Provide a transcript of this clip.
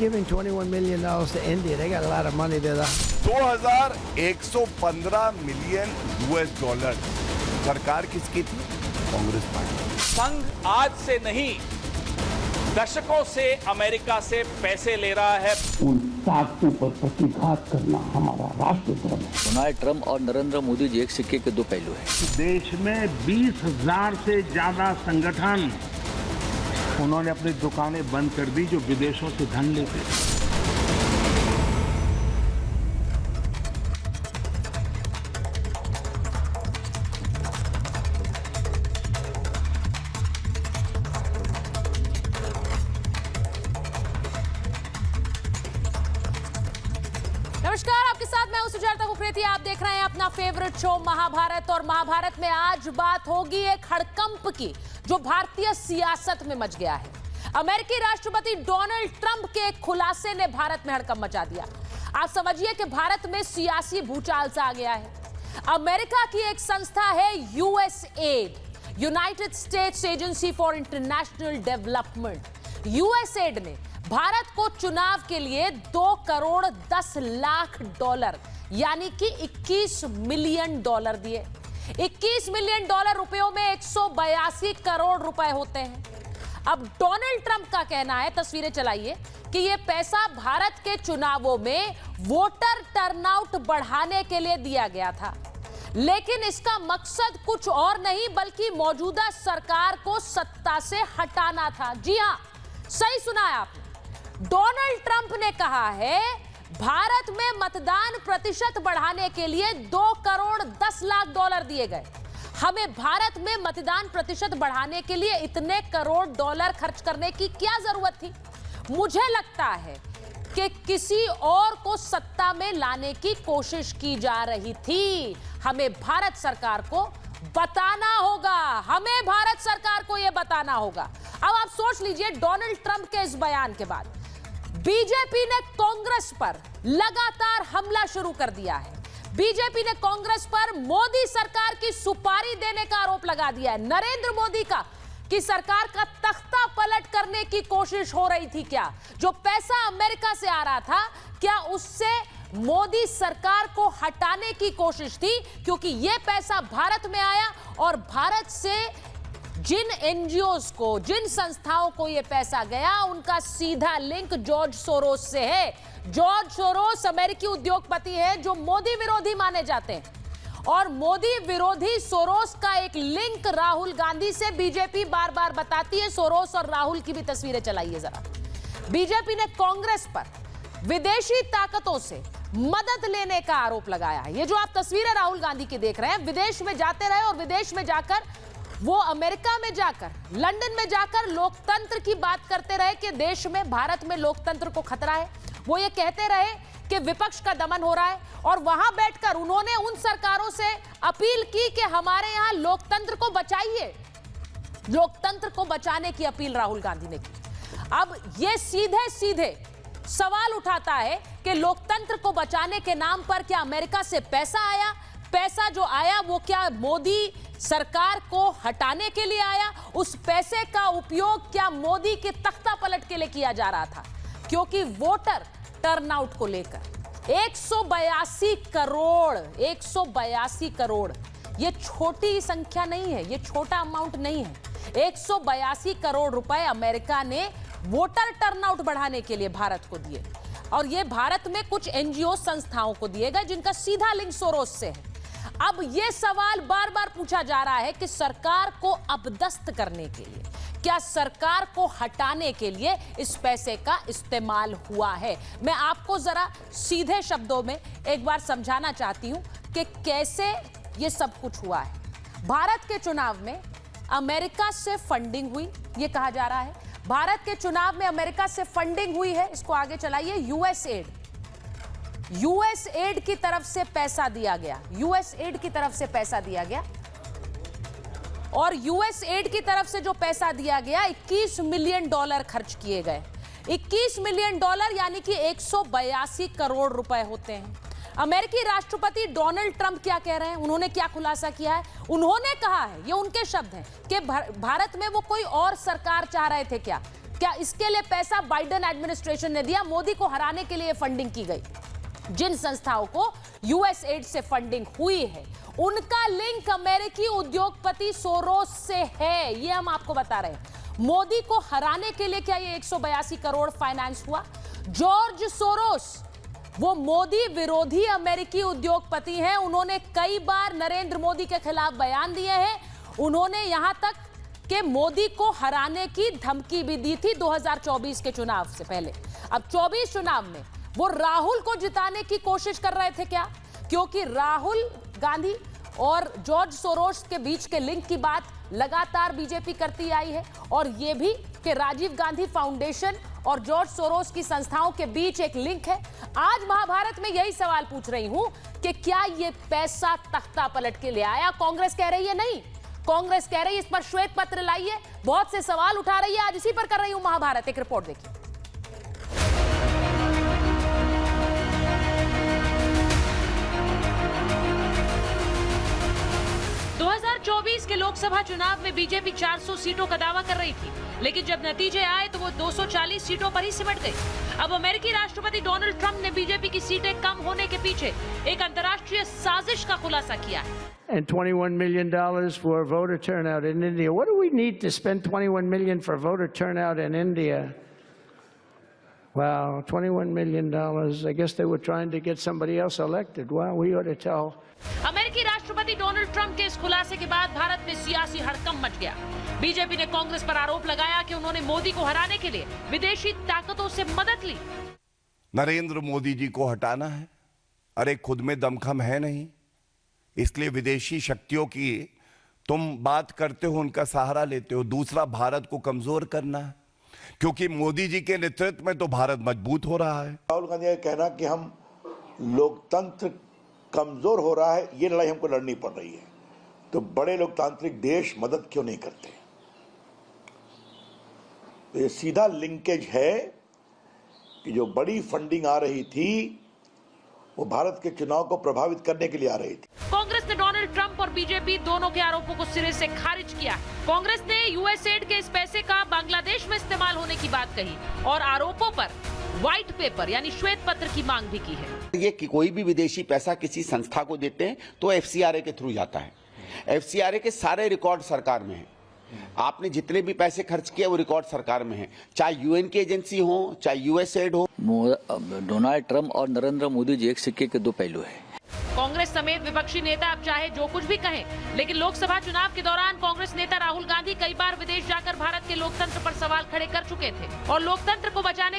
giving $21 million to India? They got a lot of money there. 2115 million $US सरकार किसकी थी? Congress party. संघ आज से नहीं, दशकों से अमेरिका से पैसे ले रहा है। उन ताकतों पर प्रतिघात करना हमारा राष्ट्र धर्म है। डोनाल्ड ट्रंप और नरेंद्र मोदी जी एक सिक्के के दो पहलू हैं। देश में 20,000 से ज्यादा संगठन उन्होंने अपनी दुकानें बंद कर दी जो विदेशों से धन लेते थे। नमस्कार, आपके साथ मैं हूं सुजाता कुकरेती। आप देख रहे हैं अपना फेवरेट शो महाभारत। और महाभारत में आज बात होगी एक हड़कंप की जो भारतीय सियासत में मच गया है। अमेरिकी राष्ट्रपति डोनाल्ड ट्रंप के एक खुलासे ने भारत में हड़कंप मचा दिया। आप समझिए कि भारत में सियासी भूचाल सा आ गया है। अमेरिका की एक संस्था है USAID, United states agency for international development. USAID ने भारत को चुनाव के लिए $2 करोड़ 10 लाख यानी कि $21 मिलियन दिए। $21 मिलियन रुपयों में 182 करोड़ रुपए होते हैं। अब डोनाल्ड ट्रंप का कहना है, तस्वीरें चलाइए, कि यह पैसा भारत के चुनावों में वोटर टर्नआउट बढ़ाने के लिए दिया गया था, लेकिन इसका मकसद कुछ और नहीं बल्कि मौजूदा सरकार को सत्ता से हटाना था। जी हां, सही सुना है आपने। डोनाल्ड ट्रंप ने कहा है भारत में मतदान प्रतिशत बढ़ाने के लिए $2 करोड़ 10 लाख दिए गए। हमें भारत में मतदान प्रतिशत बढ़ाने के लिए इतने करोड़ डॉलर खर्च करने की क्या जरूरत थी? मुझे लगता है कि किसी और को सत्ता में लाने की कोशिश की जा रही थी। हमें भारत सरकार को बताना होगा, हमें भारत सरकार को यह बताना होगा। अब आप सोच लीजिए, डोनाल्ड ट्रंप के इस बयान के बाद बीजेपी ने कांग्रेस पर लगातार हमला शुरू कर दिया है। बीजेपी ने कांग्रेस पर मोदी सरकार की सुपारी देने का आरोप लगा दिया है। नरेंद्र मोदी का कि सरकार का तख्ता पलट करने की कोशिश हो रही थी क्या? जो पैसा अमेरिका से आ रहा था, क्या उससे मोदी सरकार को हटाने की कोशिश थी? क्योंकि यह पैसा भारत में आया और भारत से जिन एनजीओज को, जिन संस्थाओं को यह पैसा गया, उनका सीधा लिंक जॉर्ज सोरोस से है। जॉर्ज सोरोस अमेरिकी उद्योगपति है जो मोदी विरोधी माने जाते हैं, और मोदी विरोधी सोरोस का एक लिंक राहुल गांधी से बीजेपी बार बार बताती है। सोरोस और राहुल की भी तस्वीरें चलाइए जरा। बीजेपी ने कांग्रेस पर विदेशी ताकतों से मदद लेने का आरोप लगाया है। ये जो आप तस्वीरें राहुल गांधी की देख रहे हैं, विदेश में जाते रहे और विदेश में जाकर वो अमेरिका में जाकर, लंदन में जाकर लोकतंत्र की बात करते रहे कि देश में, भारत में लोकतंत्र को खतरा है। वो ये कहते रहे कि विपक्ष का दमन हो रहा है, और वहां बैठकर उन्होंने उन सरकारों से अपील की कि हमारे यहां लोकतंत्र को बचाइए। लोकतंत्र को बचाने की अपील राहुल गांधी ने की। अब ये सीधे सीधे सवाल उठाता है कि लोकतंत्र को बचाने के नाम पर क्या अमेरिका से पैसा आया? पैसा जो आया वो क्या मोदी सरकार को हटाने के लिए आया? उस पैसे का उपयोग क्या मोदी के तख्ता पलट के लिए किया जा रहा था? क्योंकि वोटर टर्नआउट को लेकर 182 करोड़, ये छोटी संख्या नहीं है, ये छोटा अमाउंट नहीं है। 182 करोड़ रुपए अमेरिका ने वोटर टर्नआउट बढ़ाने के लिए भारत को दिए, और ये भारत में कुछ एनजीओ संस्थाओं को दिए गए जिनका सीधा लिंक सोरोस से है। अब यह सवाल बार बार पूछा जा रहा है कि सरकार को अपदस्थ करने के लिए, क्या सरकार को हटाने के लिए इस पैसे का इस्तेमाल हुआ है? मैं आपको जरा सीधे शब्दों में एक बार समझाना चाहती हूं कि कैसे यह सब कुछ हुआ है। भारत के चुनाव में अमेरिका से फंडिंग हुई, यह कहा जा रहा है। भारत के चुनाव में अमेरिका से फंडिंग हुई है। इसको आगे चलाइए। यूएसएड की तरफ से पैसा दिया गया, यूएसएड की तरफ से पैसा दिया गया, और यूएसएड की तरफ से जो पैसा दिया गया, $21 मिलियन खर्च किए गए। $21 मिलियन यानी कि 182 करोड़ रुपए होते हैं। अमेरिकी राष्ट्रपति डोनाल्ड ट्रंप क्या कह रहे हैं? उन्होंने क्या खुलासा किया है? उन्होंने कहा है, ये उनके शब्द हैं, कि भारत में वो कोई और सरकार चाह रहे थे क्या? क्या इसके लिए पैसा बाइडेन एडमिनिस्ट्रेशन ने दिया? मोदी को हराने के लिए फंडिंग की गई। जिन संस्थाओं को यूएस एड से फंडिंग हुई है उनका लिंक अमेरिकी उद्योगपति सोरोस से है, ये हम आपको बता रहे हैं। मोदी को हराने के लिए क्या ये 182 करोड़ फाइनेंस हुआ? जॉर्ज सोरोस वो मोदी विरोधी अमेरिकी उद्योगपति हैं। उन्होंने कई बार नरेंद्र मोदी के खिलाफ बयान दिए हैं। उन्होंने यहां तक कि मोदी को हराने की धमकी भी दी थी 2024 के चुनाव से पहले। अब 24 चुनाव में वो राहुल को जिताने की कोशिश कर रहे थे क्या? क्योंकि राहुल गांधी और जॉर्ज सोरोस के बीच के लिंक की बात लगातार बीजेपी करती आई है, और ये भी कि राजीव गांधी फाउंडेशन और जॉर्ज सोरोस की संस्थाओं के बीच एक लिंक है। आज महाभारत में यही सवाल पूछ रही हूं कि क्या ये पैसा तख्ता पलट के ले आया? कांग्रेस कह रही है नहीं, कांग्रेस कह रही है इस पर श्वेत पत्र लाइए, बहुत से सवाल उठा रही है। आज इसी पर कर रही हूं महाभारत। एक रिपोर्ट देखिए। 2024 के लोकसभा चुनाव में बीजेपी 400 सीटों का दावा कर रही थी, लेकिन जब नतीजे आए तो वो 240 सीटों पर ही सिमट गई। अब अमेरिकी राष्ट्रपति डोनाल्ड ट्रंप ने बीजेपी की सीटें कम होने के पीछे एक अंतर्राष्ट्रीय साजिश का खुलासा किया है। And $21 million for voter turnout in India. What do we need to spend $21 million for voter turnout in India? Wow, $21 million. I guess they were trying to get somebody else elected. Wow, we ought to tell. अमेरिकी राष्ट्रपति Donald Trump के इस खुलासे के बाद भारत में सियासी हड़कंप मच गया। बीजेपी ने कांग्रेस पर आरोप लगाया कि उन्होंने मोदी को हराने के लिए विदेशी ताकतों से मदद ली। नरेंद्र मोदी जी को हटाना है? अरे खुद में दमखम है नहीं, इसलिए विदेशी शक्तियों की तुम बात करते हो, उनका सहारा लेते हो। दूसरा, भारत को कमजोर करना है, क्योंकि मोदी जी के नेतृत्व में तो भारत मजबूत हो रहा है। राहुल गांधी का कहना कि हम लोकतंत्र कमजोर हो रहा है, ये लड़ाई हमको लड़नी पड़ रही है, तो बड़े लोकतांत्रिक देश मदद क्यों नहीं करते? तो ये सीधा लिंकेज है कि जो बड़ी फंडिंग आ रही थी वो भारत के चुनाव को प्रभावित करने के लिए आ रही थी। कांग्रेस ने डोनाल्ड ट्रंप और बीजेपी दोनों के आरोपों को सिरे से खारिज किया। कांग्रेस ने यूएस एड के इस पैसे का बांग्लादेश में इस्तेमाल होने की बात कही और आरोपों पर व्हाइट पेपर यानी श्वेत पत्र की मांग भी की है। ये कि कोई भी विदेशी पैसा किसी संस्था को देते हैं तो एफसीआरए के थ्रू जाता है। एफसीआरए के सारे रिकॉर्ड सरकार में है। आपने जितने भी पैसे खर्च किए वो रिकॉर्ड सरकार में है, चाहे यूएन की एजेंसी हो, चाहे यूएस एड हो। डोनाल्ड ट्रंप और नरेंद्र मोदी जी एक सिक्के के दो पहलू हैं। कांग्रेस समेत विपक्षी नेता अब चाहे जो कुछ भी कहें, लेकिन लोकसभा चुनाव के दौरान कांग्रेस नेता राहुल गांधी कई बार विदेश जाकर भारत के लोकतंत्र पर सवाल खड़े कर चुके थे और लोकतंत्र को बचाने